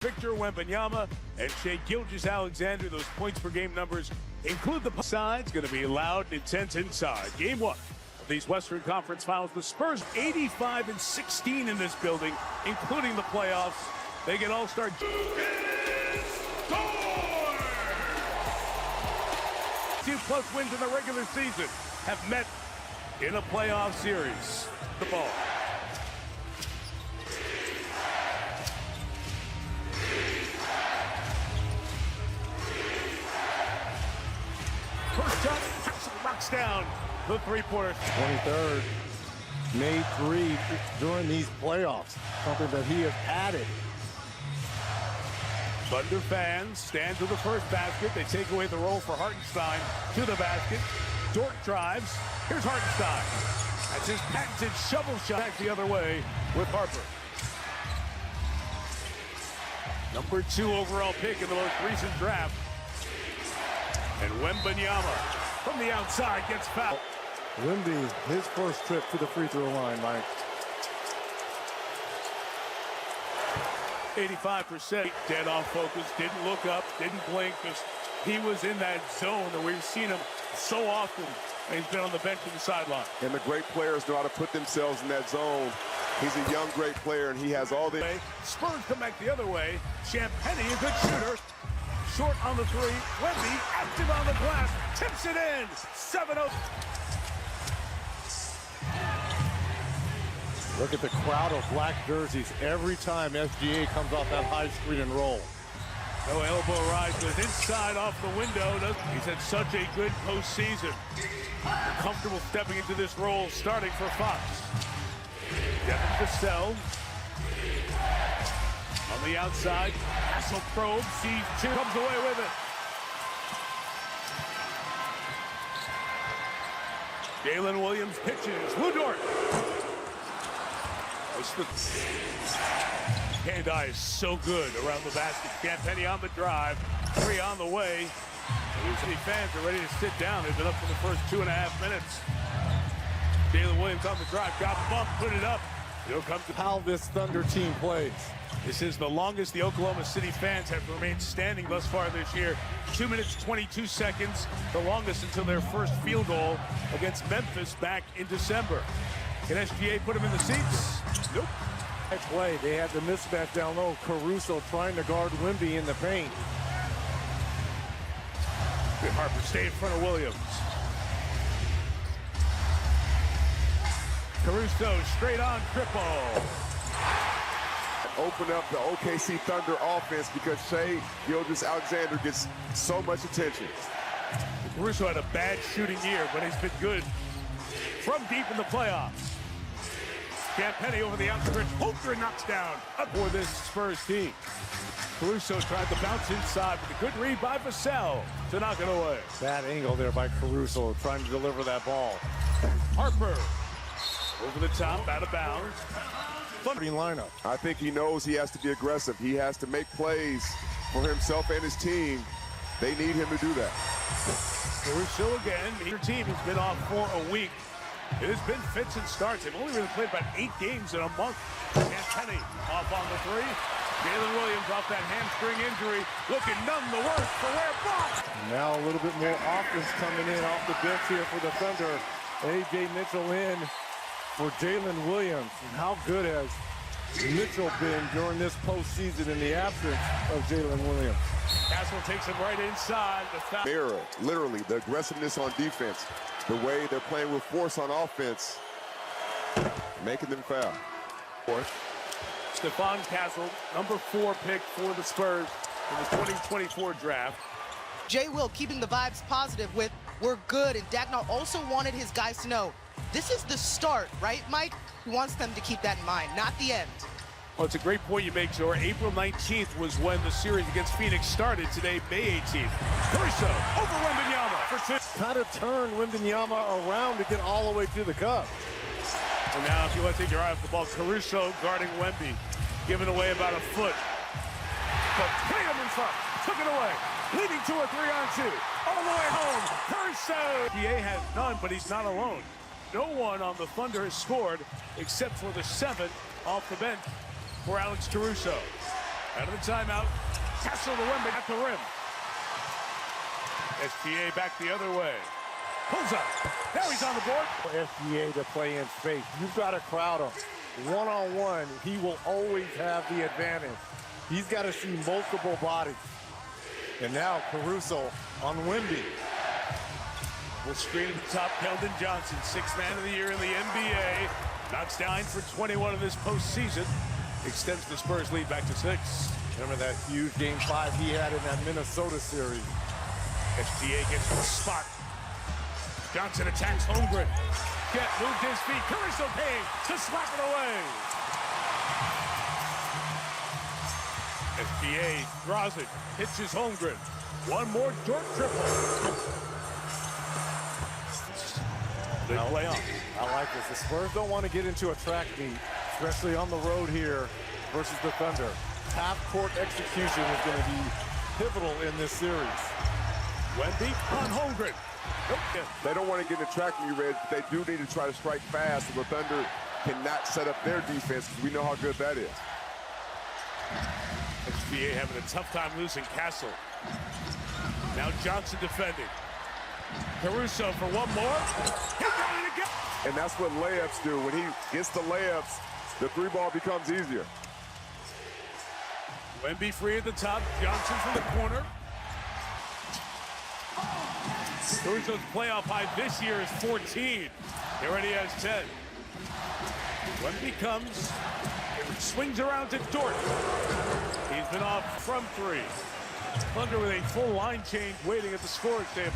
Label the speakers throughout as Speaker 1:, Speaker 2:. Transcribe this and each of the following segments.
Speaker 1: Victor Wembanyama and Shai Gilgeous-Alexander. Those points per game numbers include the sides. Going to be loud and intense inside. Game one of these Western Conference Finals. The Spurs 85-16 in this building, including the playoffs. They get all-star. 2 plus wins in the regular season have met in a playoff series. The ball. First shot, knocks down the three-pointer.
Speaker 2: 23rd, made 3 during these playoffs, something that he has added.
Speaker 1: Thunder fans stand to the first basket. They take away the roll for Hartenstein to the basket. Dort drives. Here's Hartenstein. That's his patented shovel shot. Back the other way with Harper. Number 2 overall pick in the most recent draft. And Wembanyama from the outside gets fouled.
Speaker 2: Wemby, his first trip to the free throw line, Mike.
Speaker 1: 85%. Dead off focus, didn't look up, didn't blink. Just he was in that zone that we've seen him so often. And he's been on the bench to the sideline.
Speaker 3: And the great players know how to put themselves in that zone. He's a young, great player, and he has all the...
Speaker 1: Spurs come back the other way. Champagny, a good shooter. Short on the 3. Wemby, active on the glass. Tips it in. 7-0.
Speaker 2: Look at the crowd of black jerseys every time SGA comes off that high screen and roll.
Speaker 1: No elbow rise, goes inside off the window. He's had such a good postseason. Comfortable stepping into this role, starting for Fox. Devin Vassell. On the outside, Castle probe, sees 2, comes away with it. Jalen Williams pitches. Lou Dort. Hand-eye is so good around the basket. Champagny on the drive. 3 on the way. City fans are ready to sit down. They've been up for the first 2.5 minutes. Jalen Williams on the drive. Got bumped, put it up. It'll come to
Speaker 2: how this Thunder team plays.
Speaker 1: This is the longest the Oklahoma City fans have remained standing thus far this year. 2 minutes, 22 seconds. The longest until their first field goal against Memphis back in December. Can SGA put him in the seats? Nope.
Speaker 2: That play, they had the mismatch down low. Caruso trying to guard Wemby in the paint.
Speaker 1: Harper stay in front of Williams. Caruso straight on triple.
Speaker 3: Open up the OKC Thunder offense because Shai Gilgeous-Alexander gets so much attention.
Speaker 1: Caruso had a bad shooting year, but he's been good from deep in the playoffs. Champagny over the outstretch. Holter knocks down for this Spurs team. Caruso tried to bounce inside with a good read by Vassell to knock it away.
Speaker 2: Bad angle there by Caruso trying to deliver that ball.
Speaker 1: Harper over the top, out of bounds.
Speaker 2: Lineup.
Speaker 3: I think he knows he has to be aggressive. He has to make plays for himself and his team. They need him to do that.
Speaker 1: Caruso again. Your team has been off for a week. It has been fits and starts. They've only really played about 8 games in a month. Champagny off on the 3. Jalen Williams off that hamstring injury. Looking none the worse for where blocked.
Speaker 2: Now a little bit more offense coming in off the bench here for the Thunder. A.J. Mitchell in for Jalen Williams. And how good has Mitchell been during this postseason in the absence of Jalen Williams?
Speaker 1: Castle takes him right inside. The foul.
Speaker 3: Mirror, literally, the aggressiveness on defense, the way they're playing with force on offense, making them foul.
Speaker 1: Stephon Castle, number 4 pick for the Spurs in the 2024 draft.
Speaker 4: Jay Will keeping the vibes positive with "we're good," and Dagnall also wanted his guys to know this is the start, right, Mike? He wants them to keep that in mind, not the end.
Speaker 1: Well, it's a great point you make, Joe. April 19th was when the series against Phoenix started. Today, May 18th. Caruso over Wembanyama for 2.
Speaker 2: Kind of turn Wembanyama around to get all the way to the cup.
Speaker 1: And now, if you want to take your eye off the ball, Caruso guarding Wemby, giving away about a foot. But Tatum in front, took it away, leading to a 3-on-2. All the way home, Caruso. DA has none, but he's not alone. No one on the Thunder has scored except for the 7 off the bench for Alex Caruso. Out of the timeout. Castle to Wemby at the rim. SGA back the other way. Pulls up. Now he's on the board.
Speaker 2: SGA to play in space. You've got to crowd him. One-on-one, he will always have the advantage. He's got to see multiple bodies. And now Caruso on Wemby.
Speaker 1: Will screen at the top. Keldon Johnson, 6th man of the year in the NBA. Knocks down for 21 in this postseason. Extends the Spurs lead back to 6.
Speaker 2: Remember that huge Game 5 he had in that Minnesota series.
Speaker 1: SGA gets the spot. Johnson attacks Holmgren. Moved his feet. Caruso paid to slap it away. SGA draws it. Hits his Holmgren. One more Dort triple. They play on.
Speaker 2: I like this. The Spurs don't want to get into a track meet, especially on the road here versus the Thunder. Half-court execution is going to be pivotal in this series.
Speaker 1: Wemby on Holmgren.
Speaker 3: They don't want to get in the track meet, Red, but they do need to try to strike fast so the Thunder cannot set up their defense because we know how good that is.
Speaker 1: SGA having a tough time losing Castle. Now Johnson defending. Caruso for one more. He got it again.
Speaker 3: And that's what layups do. When he gets the layups, the three ball becomes easier.
Speaker 1: Wemby free at the top. Johnson from the corner. Caruso's playoff high this year is 14. He already has 10. Wemby comes, swings around to Dort. He's been off from 3. Thunder with a full line change waiting at the scoring table.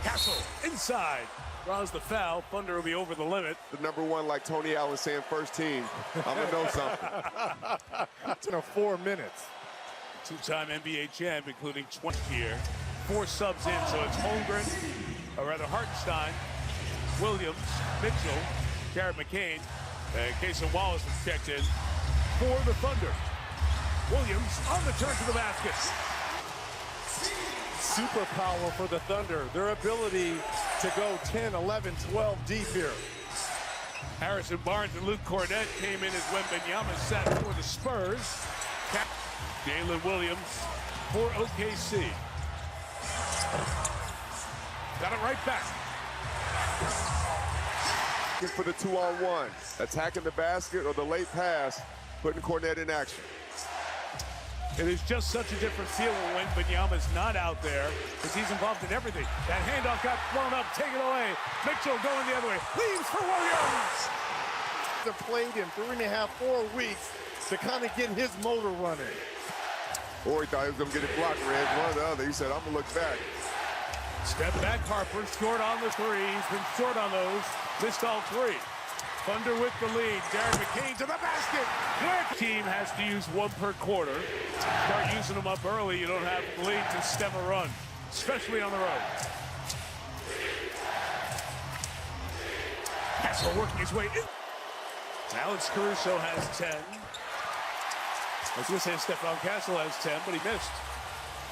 Speaker 1: Castle inside. Draws the foul. Thunder will be over the limit.
Speaker 3: The #1, like Tony Allen saying, first team. I'm going to know something.
Speaker 2: It's in 4 minutes.
Speaker 1: Two-time NBA champ, including 20 here. 4 subs in, so it's Holmgren, or rather Hartenstein, Williams, Mitchell, Garrett McCain, and Casey Wallace was checked in for the Thunder. Williams on the turn to the basket.
Speaker 2: Superpower for the Thunder. Their ability to go 10, 11, 12 deep here.
Speaker 1: Harrison Barnes and Luke Cornett came in as Wembanyama sat for the Spurs. Jalen Williams for OKC. Got it right back.
Speaker 3: For the 2-on-1, attacking the basket or the late pass, putting Cornett in action.
Speaker 1: It is just such a different feel when Wembanyama's not out there because he's involved in everything. That handoff got blown up, taken away. Mitchell going the other way. Leaves for Williams.
Speaker 2: They've played in 3.5, 4 weeks to kind of get his motor running.
Speaker 3: Or he thought he was going to get it blocked, Red. One or the other. He said, I'm going to look back.
Speaker 1: Step back, Harper. Short on the 3. He's been short on those. Missed all 3. Thunder with the lead. Darren McCain to the basket. Quick. Team has to use 1 per quarter. Start using them up early. You don't have the lead to stem a run, especially on the road. Castle working his way in. Alex Caruso has 10. I was going to say Stephon Castle has 10, but he missed.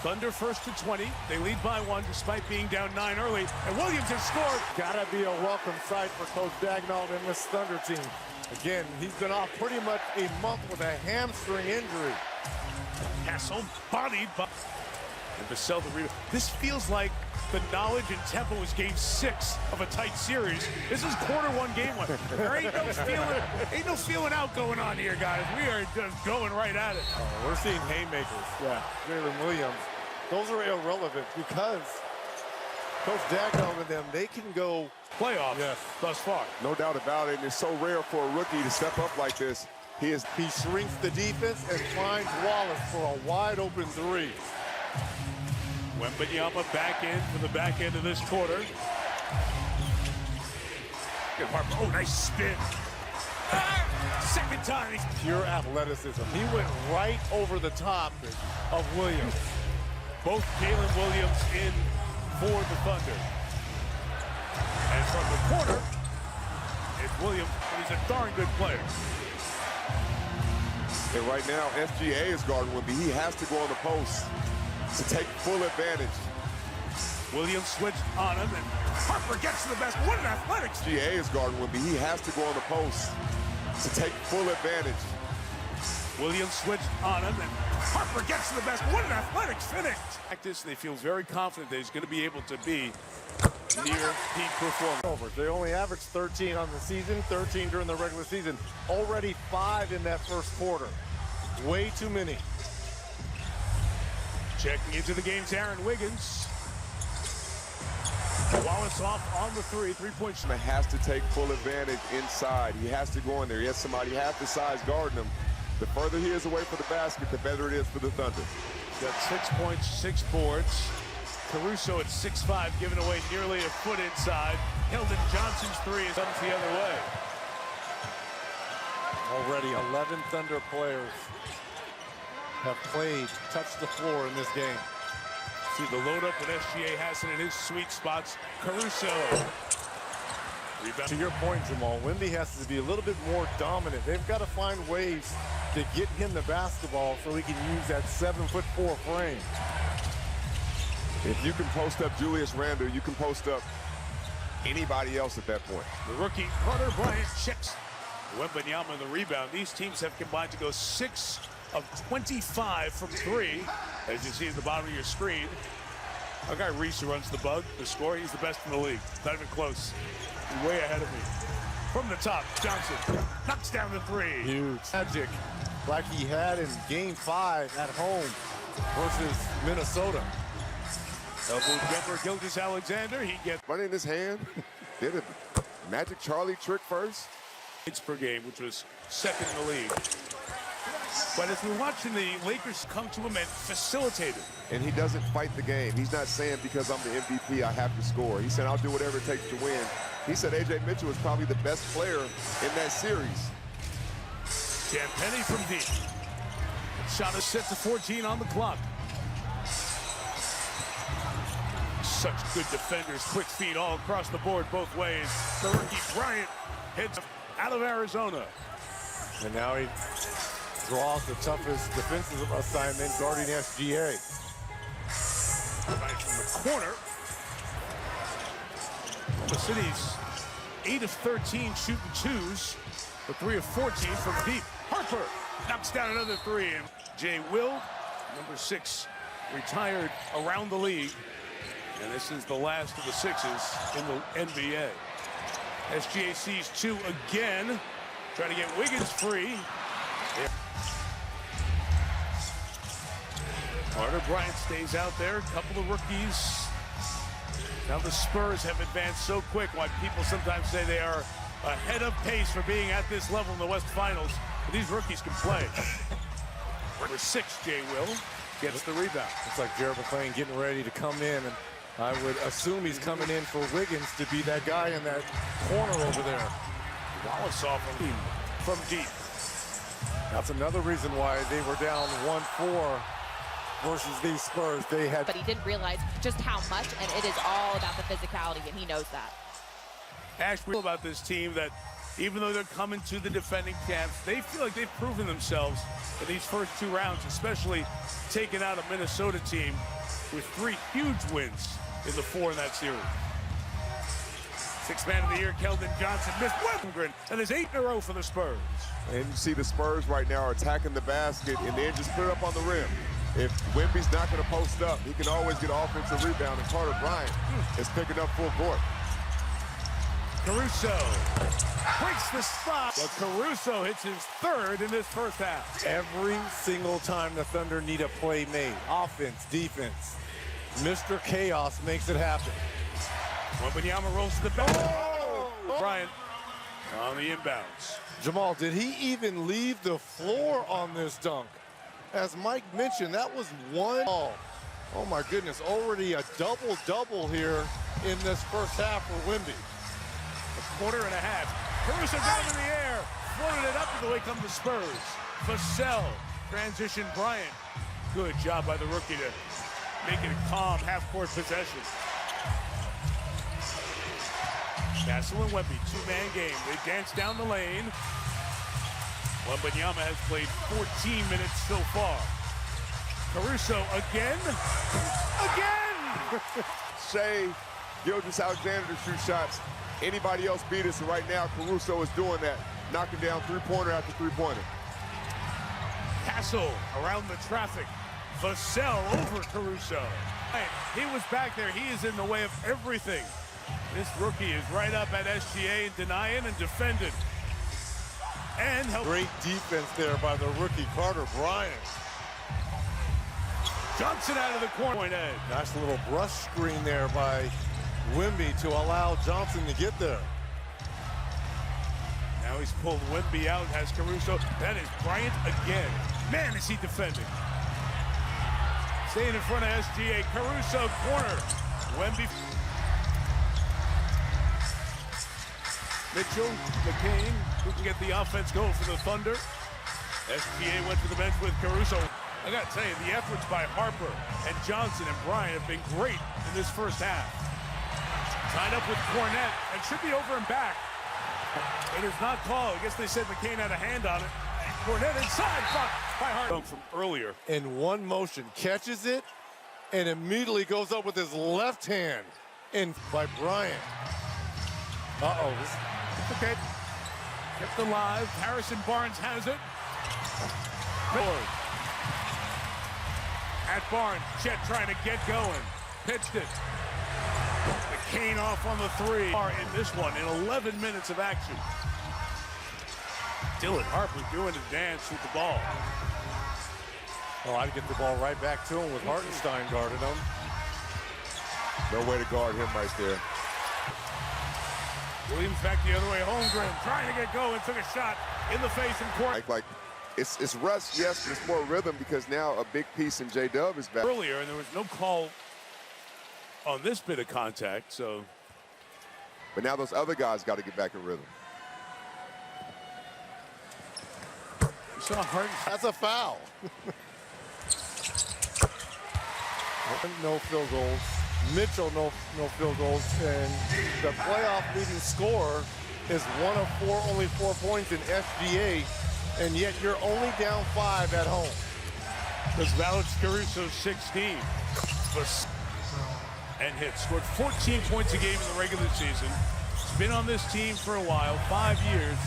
Speaker 1: Thunder first to 20. They lead by 1 despite being down 9 early. And Williams has scored.
Speaker 2: Gotta be a welcome sight for Coach Daigneault and this Thunder team. Again, he's been off pretty much a month with a hamstring injury.
Speaker 1: Castle bodied by Vassell the rebound. This feels like the knowledge and tempo is game 6 of a tight series. This is quarter 1, game 1. There ain't no feeling out going on here, guys. We are just going right at it.
Speaker 2: Oh, we're seeing haymakers. Yeah, Jalen Williams. Those are irrelevant because Coach Daigneault and them, they can go
Speaker 1: playoffs thus far.
Speaker 3: No doubt about it. And it's so rare for a rookie to step up like this.
Speaker 2: He shrinks the defense and finds Wallace for a wide open 3.
Speaker 1: Wembanyama back in for the back end of this quarter. Oh, nice spin. Second time.
Speaker 2: Pure athleticism. He went right over the top of Williams.
Speaker 1: Both Jalen Williams in for the Thunder. And from the corner, it's Williams. He's a darn good player.
Speaker 3: And right now, SGA is guarding Wemby. He has to go on the post to take full advantage.
Speaker 1: Williams switched on him, and Harper gets to the basket. What an athletics!
Speaker 3: SGA is guarding Wemby. He has to go on the post to take full advantage.
Speaker 1: Williams switched on him, and Harper gets to the basket. What an athletic finish! Practice, they feel very confident that he's going to be able to be near peak performance.
Speaker 2: They only averaged 13 on the season, 13 during the regular season. Already 5 in that first quarter. Way too many.
Speaker 1: Checking into the game's Aaron Wiggins. Wallace off on the three-point shot.
Speaker 3: Has to take full advantage inside. He has to go in there. He has somebody half the size guarding him. The further he is away from the basket, the better it is for the Thunder.
Speaker 1: Got 6 points, 6 boards. Caruso at 6'5", giving away nearly a foot inside. Keldon Johnson's three is up the other way.
Speaker 2: Already 11 Thunder players have touched the floor in this game.
Speaker 1: See the load up with SGA Hassan in his sweet spots. Caruso. Rebound.
Speaker 2: To your point, Jamal, Wemby has to be a little bit more dominant. They've got to find ways to get him the basketball so he can use that 7'4" frame.
Speaker 3: If you can post up Julius Randle, you can post up anybody else at that point.
Speaker 1: The rookie Carter Bryant checks Wembanyama the rebound. These teams have combined to go 6 of 25 from 3, as you see at the bottom of your screen. Our guy Reese, who runs the bug, the score, he's the best in the league. Not even close. He's way ahead of me. From the top, Johnson knocks down the 3.
Speaker 2: Huge magic, like he had in Game 5 at home versus Minnesota.
Speaker 1: Elbow jumper, Gilgeous-Alexander. He gets
Speaker 3: Running in his hand. Did a Magic Charlie trick first.
Speaker 1: points per game, which was second in the league. But as we're watching the Lakers come to him and facilitate it.
Speaker 3: And he doesn't fight the game. He's not saying because I'm the MVP, I have to score. He said, I'll do whatever it takes to win. He said A.J. Mitchell is probably the best player in that series.
Speaker 1: Penny from deep. Shot is set to 14 on the clock. Such good defenders, quick feet all across the board both ways. The rookie Bryant heads out of Arizona.
Speaker 2: And now he draws the toughest defensive assignment guarding SGA.
Speaker 1: Right from the corner. The City's 8 of 13 shooting twos, but 3 of 14 from deep. Harper knocks down another 3. And Jay Will, number 6, retired around the league. And this is the last of the 6s in the NBA. SGA sees 2 again. Trying to get Wiggins free. Carter Bryant stays out there. A couple of rookies. Now the Spurs have advanced so quick. Why people sometimes say they are ahead of pace for being at this level in the West Finals. But these rookies can play. Number 6, Jay Will, gets the rebound.
Speaker 2: It's like Jared McClain getting ready to come in, and I would assume he's coming in for Wiggins to be that guy in that corner over there.
Speaker 1: Wallace off from deep.
Speaker 2: That's another reason why they were down 1-4 versus these Spurs. They had,
Speaker 5: but he didn't realize just how much, and it is all about the physicality, and he knows that.
Speaker 1: Ash, we feel about this team that even though they're coming to the defending champs, they feel like they've proven themselves in these first 2 rounds, especially taking out a Minnesota team with 3 huge wins in the 4 in that series. 6th man of the year, Keldon Johnson missed Westgren, and there's 8 in a row for the Spurs.
Speaker 3: And you see the Spurs right now are attacking the basket and then just put it up on the rim. If Wemby's not going to post up, he can always get an offensive rebound, and Carter Bryant is picking up full court.
Speaker 1: Caruso breaks the spot, but Caruso hits his 3rd in this first half.
Speaker 2: every single time the Thunder need a play made, offense, defense, Mr. Chaos makes it happen.
Speaker 1: Wembanyama rolls to the back. Oh! Bryant on the inbounds.
Speaker 2: Jamal, did he even leave the floor on this dunk? As Mike mentioned, that was 1 ball. Oh my goodness, already a double-double here in this first half for Wemby.
Speaker 1: A quarter and a half. Caruso down in the air. Floated it up, and away come the Spurs. Vassell, transition Bryant. Good job by the rookie to make it a calm half-court possession. Castle and Wemby, 2-man game. They dance down the lane. Wembanyama has played 14 minutes so far. Caruso again.
Speaker 3: Shea Gilgeous-Alexander to shoot shots. Anybody else beat us, and right now Caruso is doing that, knocking down 3-pointer after 3-pointer.
Speaker 1: Castle around the traffic. Vassell over Caruso. He was back there. He is in the way of everything. This rookie is right up at SGA and denying and defending. And
Speaker 2: great defense there by the rookie Carter Bryant.
Speaker 1: Johnson out of the corner. Point edge.
Speaker 2: Nice little brush screen there by Wemby to allow Johnson to get there.
Speaker 1: Now he's pulled Wemby out, has Caruso. That is Bryant again. Man, is he defending. Staying in front of SGA. Caruso corner. Wemby. Mitchell, McCain, who can get the offense going for the Thunder. SGA went to the bench with Caruso. I got to tell you, the efforts by Harper and Johnson and Bryant have been great in this first half. Tied up with Cornette and should be over and back. It is not called. I guess they said McCain had a hand on it. Cornette inside, blocked by Harper. From earlier.
Speaker 2: In one motion, catches it and immediately goes up with his left hand in by Bryant. Uh-oh.
Speaker 1: Okay. Kept alive. Harrison Barnes has it. Forward. At Barnes. Chet trying to get going. Pitched it. McCain off on the three. In this one, in 11 minutes of action. Dylan Harper doing a dance with the ball.
Speaker 2: Oh, I'd get the ball right back to him with Hartenstein guarding him.
Speaker 3: No way to guard him right there.
Speaker 1: Williams back the other way. Holmgren trying to get going. Took a shot in the face and court.
Speaker 3: Like it's rust, yes, but it's more rhythm because now a big piece in J-Dub is back.
Speaker 1: Earlier, and there was no call on this bit of contact, so.
Speaker 3: But now those other guys got to get back in rhythm.
Speaker 1: You saw Harden.
Speaker 2: That's a foul. No field goals. Mitchell, no field goals. And the playoff leading scorer is 1 of 4, only 4 points in SGA. And yet you're only down 5 at home.
Speaker 1: Because Alex Caruso 16. And hit. Scored 14 points a game in the regular season. He's been on this team for a while, 5 years.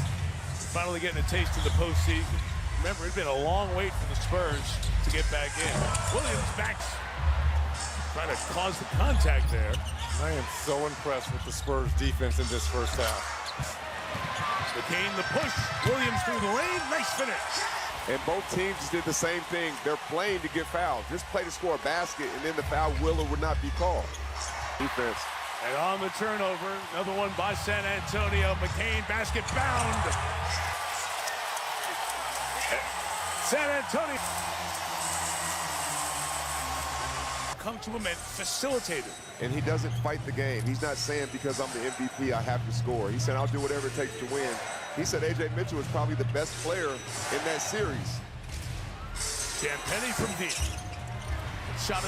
Speaker 1: Finally getting a taste of the postseason. Remember, it's been a long wait for the Spurs to get back in. Williams backs. Trying to cause the contact there.
Speaker 2: I am so impressed with the Spurs defense in this first half.
Speaker 1: McCain the push. Williams through the lane. Nice finish.
Speaker 3: And both teams just did the same thing. They're playing to get fouled. Just play to score a basket, and then the foul will or would not be called. Defense.
Speaker 1: And on the turnover, another one by San Antonio. McCain basket bound. San Antonio. Come to him and facilitate it.
Speaker 3: And he doesn't fight the game. He's not saying because I'm the MVP I have to score. He said I'll do whatever it takes to win. He said A.J. Mitchell is probably the best player in that series.
Speaker 1: Dan Penny from deep. Shot